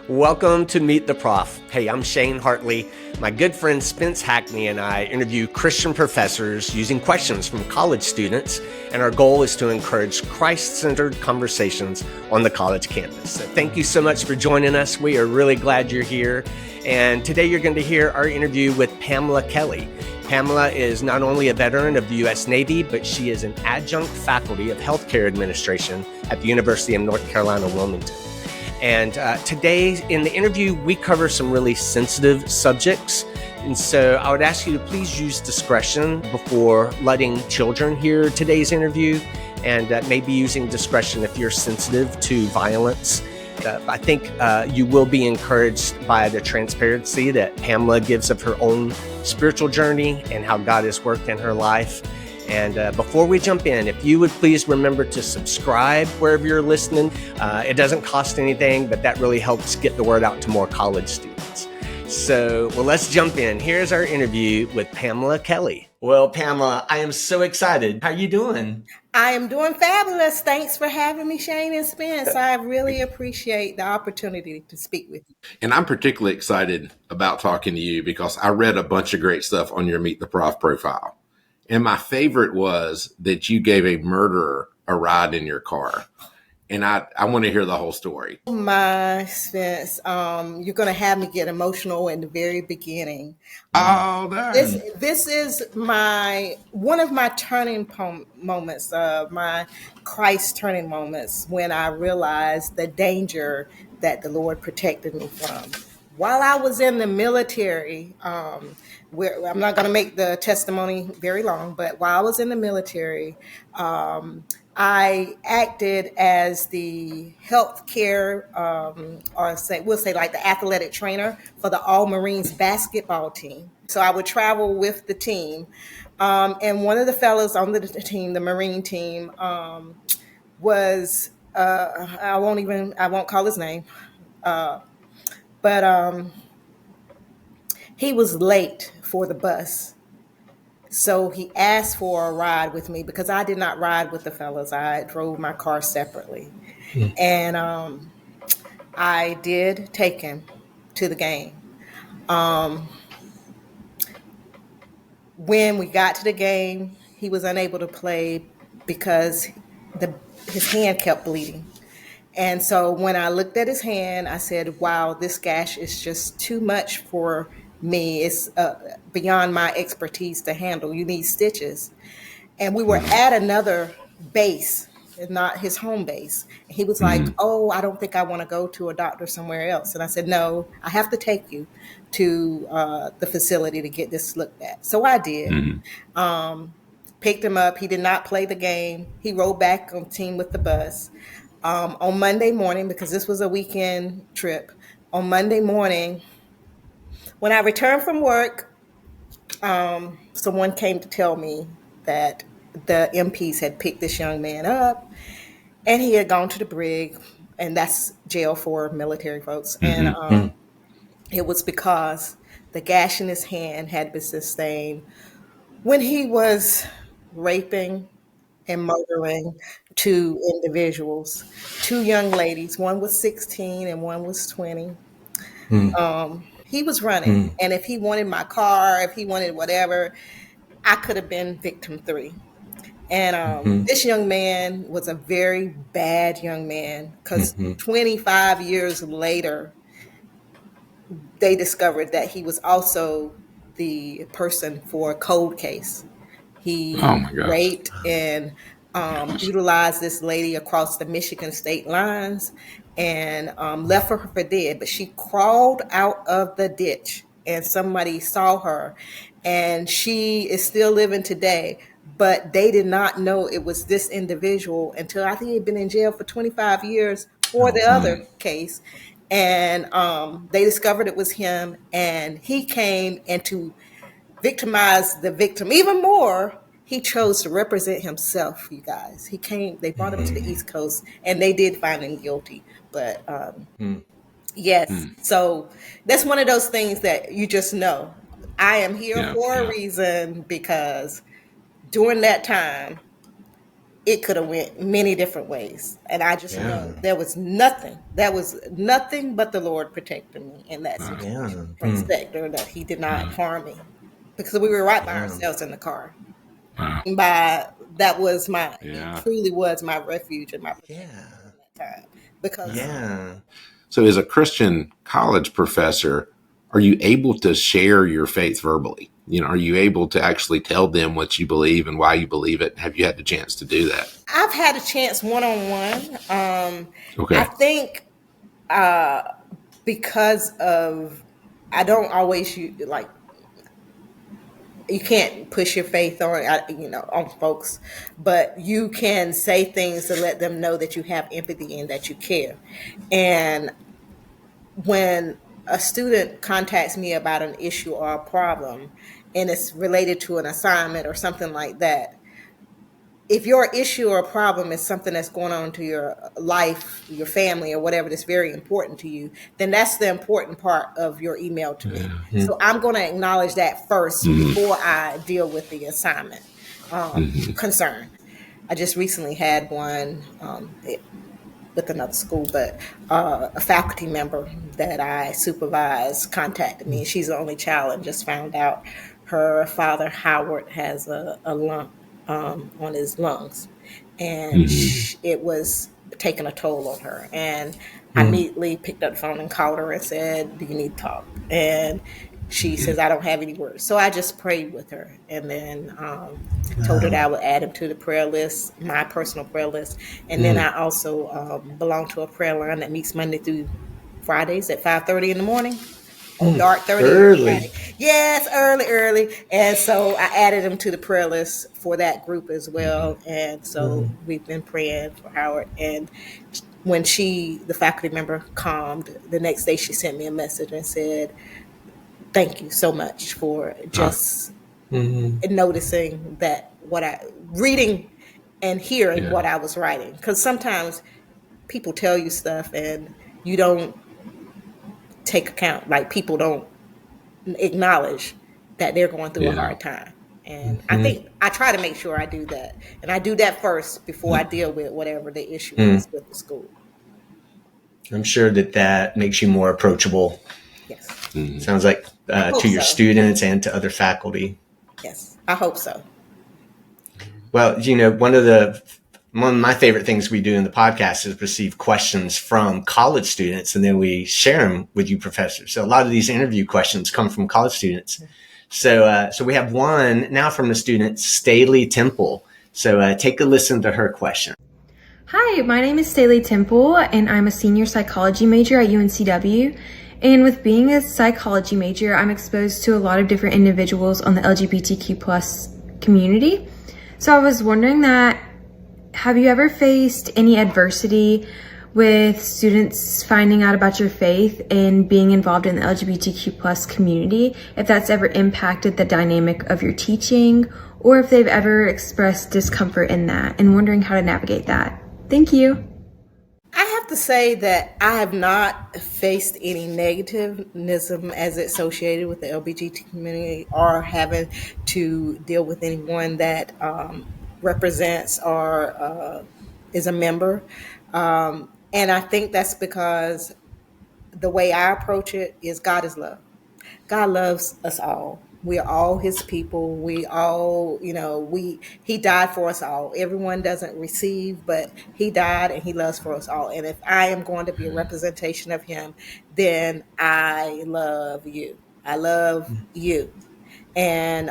Welcome to Meet the Prof. Hey, I'm Shane Hartley. My good friend Spence Hackney and I interview Christian professors using questions from college students, and our goal is to encourage Christ-centered conversations on the college campus. So thank you so much for joining us. We are really glad you're here. And today you're going to hear our interview with Pamela Kelly. Pamela is not only a veteran of the U.S. Navy, but she is an adjunct faculty of healthcare administration at the University of North Carolina, Wilmington. And today in the interview, we cover some really sensitive subjects. And so I would ask you to please use discretion before letting children hear today's interview, and maybe using discretion if you're sensitive to violence. I think you will be encouraged by the transparency that Pamela gives of her own spiritual journey and how God has worked in her life. And before we jump in, if you would please remember to subscribe wherever you're listening. It doesn't cost anything, but that really helps get the word out to more college students. So, let's jump in. Here's our interview with Pamela Kelly. Well, Pamela, I am so excited. How are you doing? I am doing fabulous. Thanks for having me, Shane and Spence. I really appreciate the opportunity to speak with you. And I'm particularly excited about talking to you because I read a bunch of great stuff on your Meet the Prof profile. And my favorite was that you gave a murderer a ride in your car. And I want to hear the whole story. My Spence, you're going to have me get emotional in the very beginning. Oh, nice. This is one of my turning moments, my Christ turning moments, when I realized the danger that the Lord protected me from. While I was in the military, I'm not going to make the testimony very long, but while I was in the military, I acted as the healthcare, we'll say like the athletic trainer for the All Marines basketball team. So I would travel with the team. And one of the fellows on the team, the Marine team, was, I won't call his name, but he was late for the bus. So he asked for a ride with me because I did not ride with the fellas. I drove my car separately. And I did take him to the game. When we got to the game, he was unable to play because his hand kept bleeding. And so when I looked at his hand, I said, wow, this gash is just too much for me. It's beyond my expertise to handle. You need stitches. And we were at another base, not his home base. And he was like, oh, I don't think I want to go to a doctor somewhere else. And I said, no, I have to take you to the facility to get this looked at. So I did. Picked him up. He did not play the game. He rode back on team with the bus. On Monday morning, because this was a weekend trip, on Monday morning, when I returned from work, someone came to tell me that the MPs had picked this young man up and he had gone to the brig, and that's jail for military folks. And it was because the gash in his hand had been sustained when he was raping and murdering two individuals, two young ladies. One was 16 and one was 20. He was running. And if he wanted my car, if he wanted whatever, I could have been victim 3. And this young man was a very bad young man because 25 years later, they discovered that he was also the person for a cold case. He raped and utilized this lady across the Michigan state lines and left her for dead. But she crawled out of the ditch and somebody saw her, and she is still living today. But they did not know it was this individual until I think he had been in jail for 25 years for the other case. And they discovered it was him, and he came, and to victimize the victim even more, he chose to represent himself, you guys. He came, they brought him to the East Coast, and they did find him guilty. But yes, so that's one of those things that you just know. I am here for a reason, because during that time, it could have went many different ways. And I just know there was nothing but the Lord protecting me in that situation from Spectre, that he did not harm me, because we were right by ourselves in the car. That was truly was my refuge and my protection at that time. Because So as a Christian college professor, are you able to share your faith verbally? Are you able to actually tell them what you believe and why you believe it? Have you had the chance to do that? I've had a chance one-on-one. Okay. I think because of, I don't always you can't push your faith on folks, but you can say things to let them know that you have empathy and that you care. And when a student contacts me about an issue or a problem, and it's related to an assignment or something like that, if your issue or problem is something that's going on to your life, your family, or whatever that's very important to you, then that's the important part of your email to me. So I'm going to acknowledge that first before I deal with the assignment concern. I just recently had one with another school, but a faculty member that I supervise contacted me. She's the only child and just found out her father, Howard, has a lump on his lungs, and it was taking a toll on her. And I immediately picked up the phone and called her and said, "Do you need to talk?" And she says, "I don't have any words." So I just prayed with her, and then told her that I would add him to the prayer list, my personal prayer list. And then I also belong to a prayer line that meets Monday through Fridays at 5:30 in the morning. Dark 30 Early. Yes, early. And so I added him to the prayer list for that group as well. And so we've been praying for Howard. And when the faculty member calmed, the next day she sent me a message and said, "Thank you so much for just noticing that reading and hearing what I was writing." Because sometimes people tell you stuff and you don't take account, like people don't acknowledge that they're going through a hard time. And I think I try to make sure I do that. And I do that first before I deal with whatever the issue is with the school. I'm sure that makes you more approachable. Yes. Sounds like to your students and to other faculty. Yes, I hope so. Well, one of my favorite things we do in the podcast is receive questions from college students, and then we share them with you professors. So a lot of these interview questions come from college students. So we have one now from the student, Staley Temple. So take a listen to her question. Hi, my name is Staley Temple, and I'm a senior psychology major at UNCW. And with being a psychology major, I'm exposed to a lot of different individuals on the LGBTQ plus community. So I was wondering have you ever faced any adversity with students finding out about your faith and being involved in the LGBTQ plus community? If that's ever impacted the dynamic of your teaching, or if they've ever expressed discomfort in that, and wondering how to navigate that. Thank you. I have to say that I have not faced any negativism as associated with the LGBT community, or having to deal with anyone that represents or is a member. And I think that's because the way I approach it is God is love. God loves us all. We are all his people. We all, he died for us all. Everyone doesn't receive, but he died and he loves for us all. And if I am going to be a representation of him, then I love you. I love you. And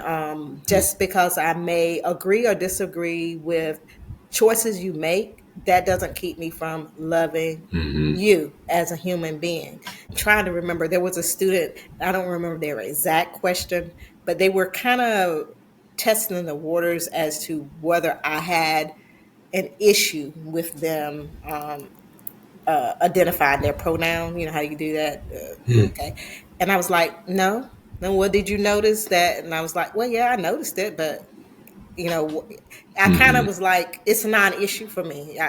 just because I may agree or disagree with choices you make, that doesn't keep me from loving you as a human being. I'm trying to remember, there was a student, I don't remember their exact question, but they were kind of testing the waters as to whether I had an issue with them identifying their pronoun. You know how you do that? Okay. And I was like, no. Then what did you notice that? And I was like, well, yeah, I noticed it, but I kind of was like, it's a non-issue for me.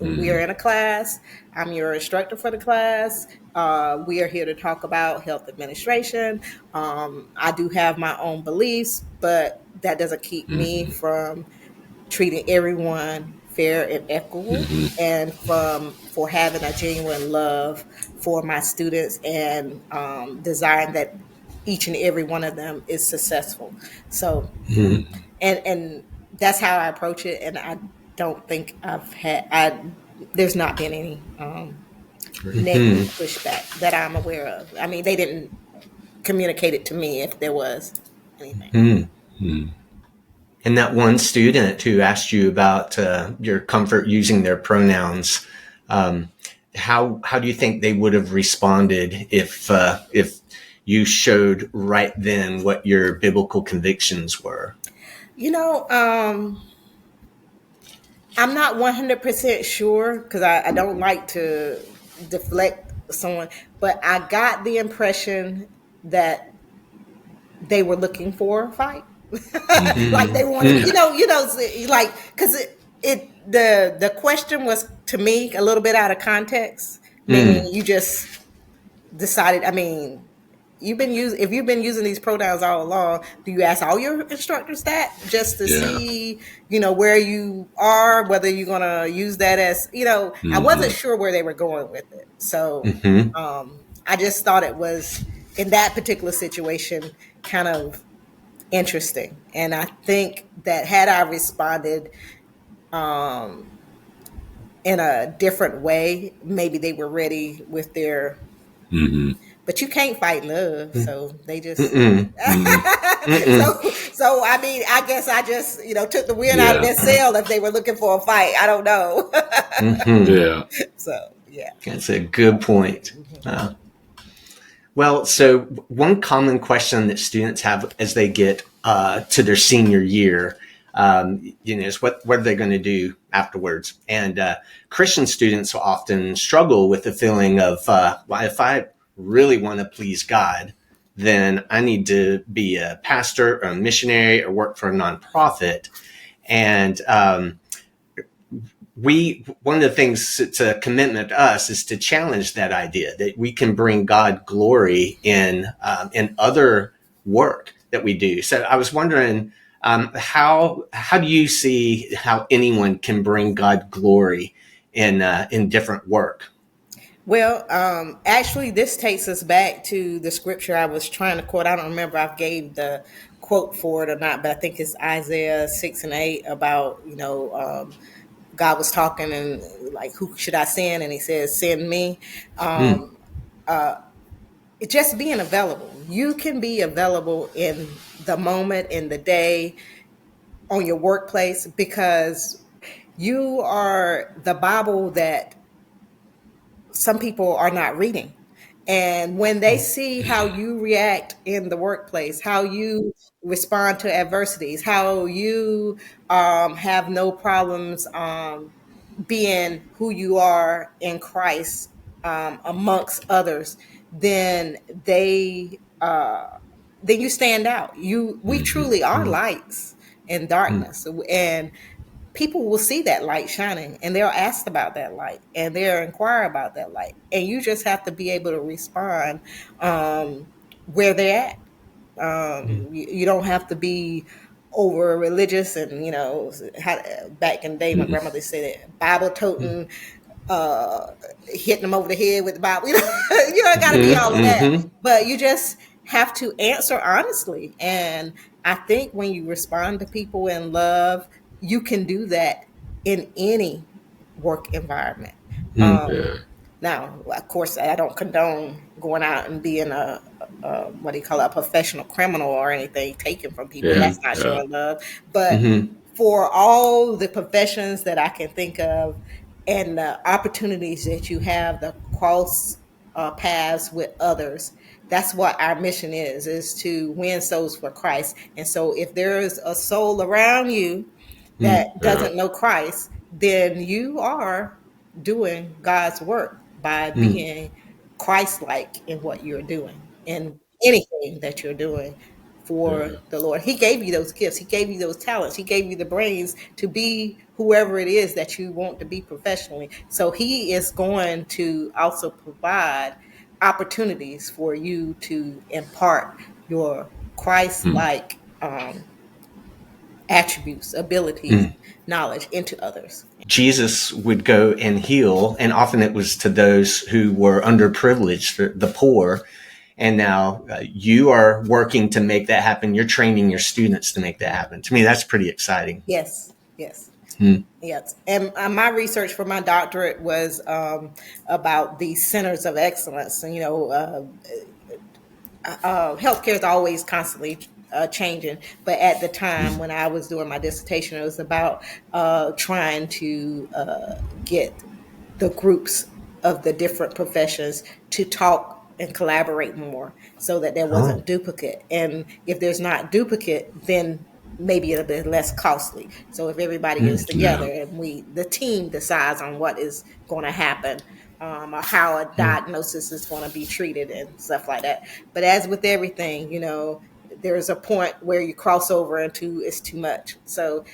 We are in a class. I'm your instructor for the class. We are here to talk about health administration. I do have my own beliefs, but that doesn't keep me from treating everyone fair and equitable, and for having a genuine love for my students, and desiring that each and every one of them is successful. So, and that's how I approach it. And I don't think there's not been any negative pushback that I'm aware of. I mean, they didn't communicate it to me if there was anything. And that one student who asked you about your comfort using their pronouns, how do you think they would have responded if you showed right then what your biblical convictions were? I'm not 100% sure, because I don't like to deflect someone, but I got the impression that they were looking for a fight. Like they wanted, like, because the question was, to me, a little bit out of context, meaning you just decided. I mean, if you've been using these pronouns all along, do you ask all your instructors that, just to see, where you are, whether you're gonna use that as, I wasn't sure where they were going with it. So I just thought it was, in that particular situation, kind of interesting. And I think that had I responded in a different way, maybe they were ready with their. But you can't fight love, so they just. So I mean, I guess I just took the wind out of their sail if they were looking for a fight. I don't know. Yeah. So yeah, that's a good point. Well, so one common question that students have as they get to their senior year, is what are they going to do afterwards? And Christian students often struggle with the feeling of, well, if I really want to please God, then I need to be a pastor or a missionary or work for a nonprofit. And one of the things that's a commitment to us is to challenge that idea that we can bring God glory in other work that we do. So I was wondering, how do you see how anyone can bring God glory in different work? Well, actually, this takes us back to the scripture I was trying to quote. I don't remember if I gave the quote for it or not, but I think it's Isaiah 6:8 about, God was talking and like, who should I send? And he says, send me. Just being available. You can be available in the moment, in the day, on your workplace, because you are the Bible that some people are not reading. And when they see how you react in the workplace, how you respond to adversities, how you have no problems being who you are in Christ amongst others, then then you stand out. We truly are lights in darkness, and people will see that light shining, and they'll ask about that light, and they'll inquire about that light, and you just have to be able to respond where they're at. You don't have to be over religious, and back in the day, my grandmother said it, Bible toting, hitting them over the head with the Bible. You don't got to be all of that, but you just have to answer honestly. And I think when you respond to people in love, you can do that in any work environment. Now, of course, I don't condone going out and being a professional criminal or anything, taken from people. That's not showing love. But for all the professions that I can think of, and the opportunities that you have to cross paths with others, that's what our mission is to win souls for Christ. And so if there is a soul around you that doesn't know Christ, then you are doing God's work by being Christ-like in what you're doing, in anything that you're doing for the Lord. He gave you those gifts. He gave you those talents. He gave you the brains to be whoever it is that you want to be professionally. So he is going to also provide opportunities for you to impart your Christ-like attributes, abilities, knowledge into others. Jesus would go and heal, and often it was to those who were underprivileged, the poor. And now you are working to make that happen. You're training your students to make that happen. To me, that's pretty exciting. Yes. Yes. And my research for my doctorate was about these centers of excellence. And, healthcare is always constantly changing. But at the time when I was doing my dissertation, it was about trying to get the groups of the different professions to talk and collaborate more so that there wasn't duplicate. And if there's not duplicate, then maybe it'll be less costly. So if everybody is together and the team decides on what is going to happen, or how a diagnosis is going to be treated and stuff like that. But as with everything, there's a point where you cross over into it's too much. So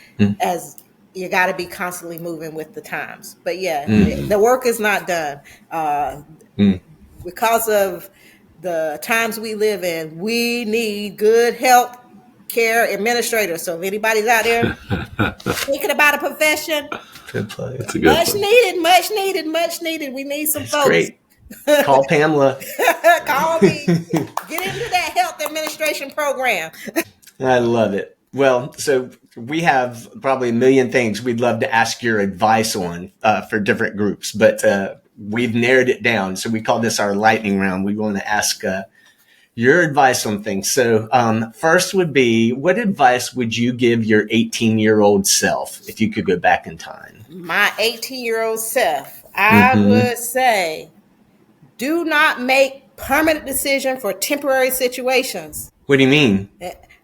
as you got to be constantly moving with the times. But the work is not done. Because of the times we live in, we need good health care administrators. So if anybody's out there thinking about a profession, Good play. It's a good much one. needed. We need some folks. Great. Call Pamela. Call me. Get into that health administration program. I love it. Well, so we have probably a million things we'd love to ask your advice on for different groups, but we've narrowed it down. So we call this our lightning round. We want to ask your advice on things. So first would be, what advice would you give your 18-year-old self if you could go back in time? My 18-year-old self, I would say, do not make permanent decisions for temporary situations. What do you mean?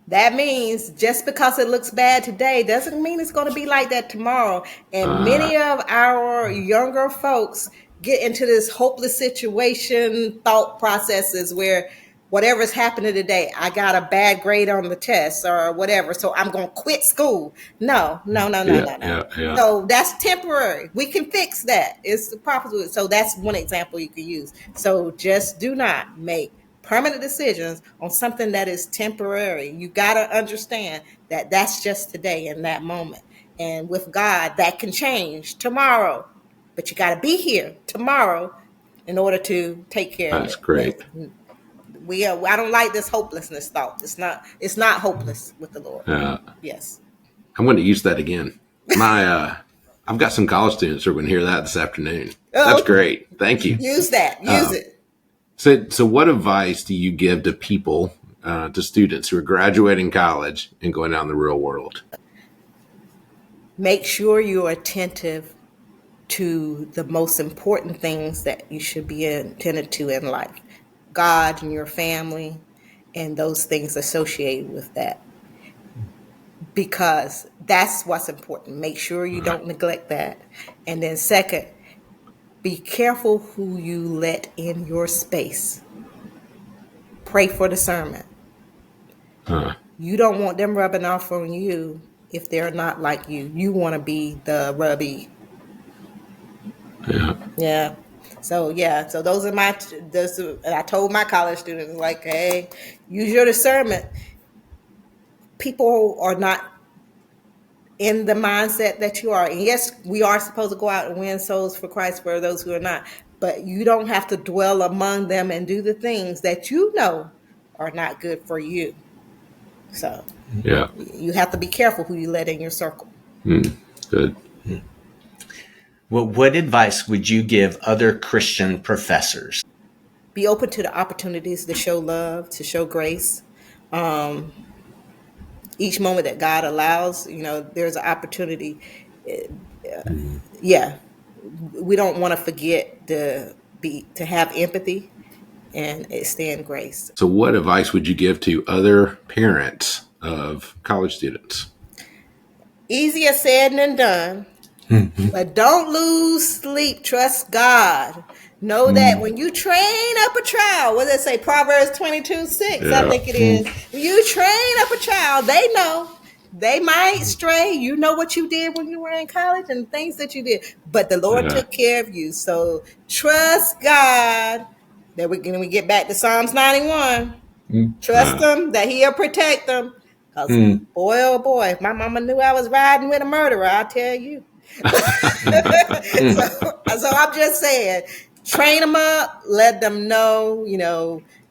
That means just because it looks bad today doesn't mean it's going to be like that tomorrow. And many of our younger folks get into this hopeless situation thought processes where whatever's happening today, I got a bad grade on the test or whatever, so I'm going to quit school. No. Yeah. So that's temporary. We can fix that. It's the proper. So that's one example you could use. So just do not make permanent decisions on something that is temporary. You got to understand that that's just today in that moment. And with God, that can change tomorrow. But you got to be here tomorrow in order to take care of it. That's great. I don't like this hopelessness thought. It's not hopeless with the Lord. Yes. I'm going to use that again. I've got some college students who are going to hear that this afternoon. That's great. Thank you. Use that. Use it. So what advice do you give to people, to students who are graduating college and going out in the real world? Make sure you're attentive to the most important things that you should be attentive to in life. God and your family and those things associated with that. Because that's what's important. Make sure you don't neglect that. And then second, be careful who you let in your space. Pray for discernment. You don't want them rubbing off on you if they're not like you. You want to be the rubby. Yeah. So those are and I told my college students, like, hey, use your discernment. People are not in the mindset that you are. And yes, we are supposed to go out and win souls for Christ for those who are not. But you don't have to dwell among them and do the things that you know are not good for you. So you have to be careful who you let in your circle. Good. Well, what advice would you give other Christian professors? Be open to the opportunities to show love, to show grace. Each moment that God allows, there's an opportunity. We don't want to forget to have empathy and extend grace. So what advice would you give to other parents of college students? Easier said than done. But don't lose sleep. Trust God. Know that when you train up a child, what does it say? Proverbs 22:6, I think it is. When you train up a child, they know. They might stray. You know what you did when you were in college and things that you did. But the Lord took care of you. So trust God. That we get back to Psalms 91. Trust Him that He'll protect them. 'Cause boy, oh boy, if my mama knew I was riding with a murderer, I'll tell you. So I'm just saying, train them up, let them know,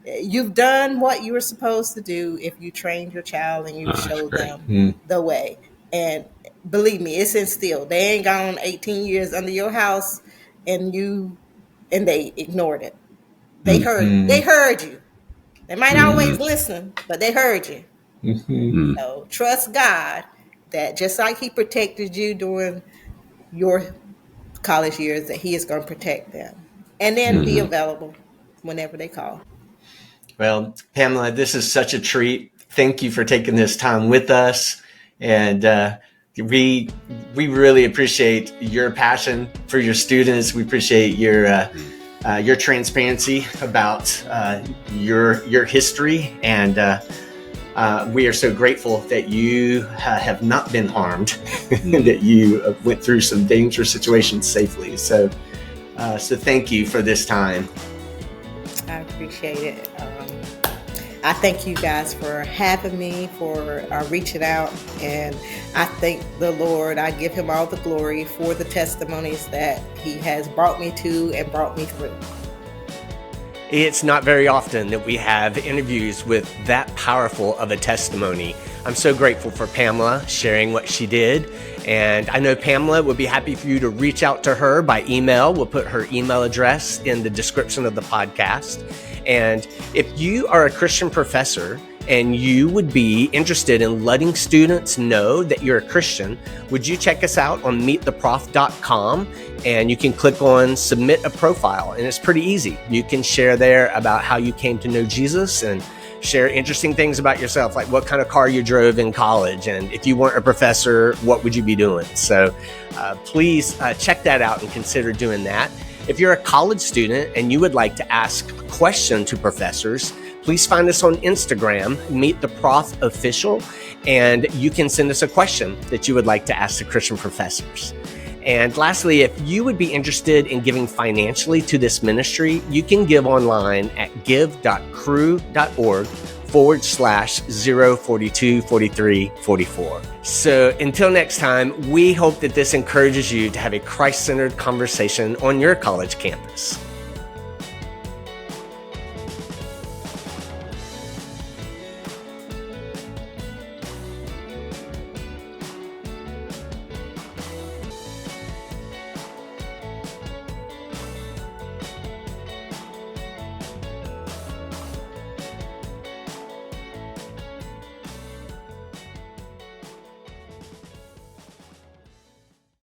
you've done what you were supposed to do if you trained your child and you showed them the way. And believe me, it's instilled. They ain't gone 18 years under your house and they ignored it. They heard you. They might always listen, but they heard you. So trust God that just like he protected you during your college years, that he is going to protect them. And then be available whenever they call. Well, Pamela, this is such a treat. Thank you for taking this time with us. And we really appreciate your passion for your students. We appreciate your transparency about your history. And we are so grateful that you have not been harmed, that you went through some dangerous situations safely. So thank you for this time. I appreciate it. I thank you guys for having me, for reaching out, and I thank the Lord. I give him all the glory for the testimonies that he has brought me to and brought me through. It's not very often that we have interviews with that powerful of a testimony. I'm so grateful for Pamela sharing what she did. And I know Pamela would be happy for you to reach out to her by email. We'll put her email address in the description of the podcast. And if you are a Christian professor and you would be interested in letting students know that you're a Christian, would you check us out on meettheprof.com, and you can click on submit a profile, and it's pretty easy. You can share there about how you came to know Jesus and share interesting things about yourself, like what kind of car you drove in college, and if you weren't a professor, what would you be doing? So please check that out and consider doing that. If you're a college student and you would like to ask a question to professors, please find us on Instagram, Meet the Prof Official, and you can send us a question that you would like to ask the Christian professors. And lastly, if you would be interested in giving financially to this ministry, you can give online at give.cru.org/0424344. So until next time, we hope that this encourages you to have a Christ-centered conversation on your college campus.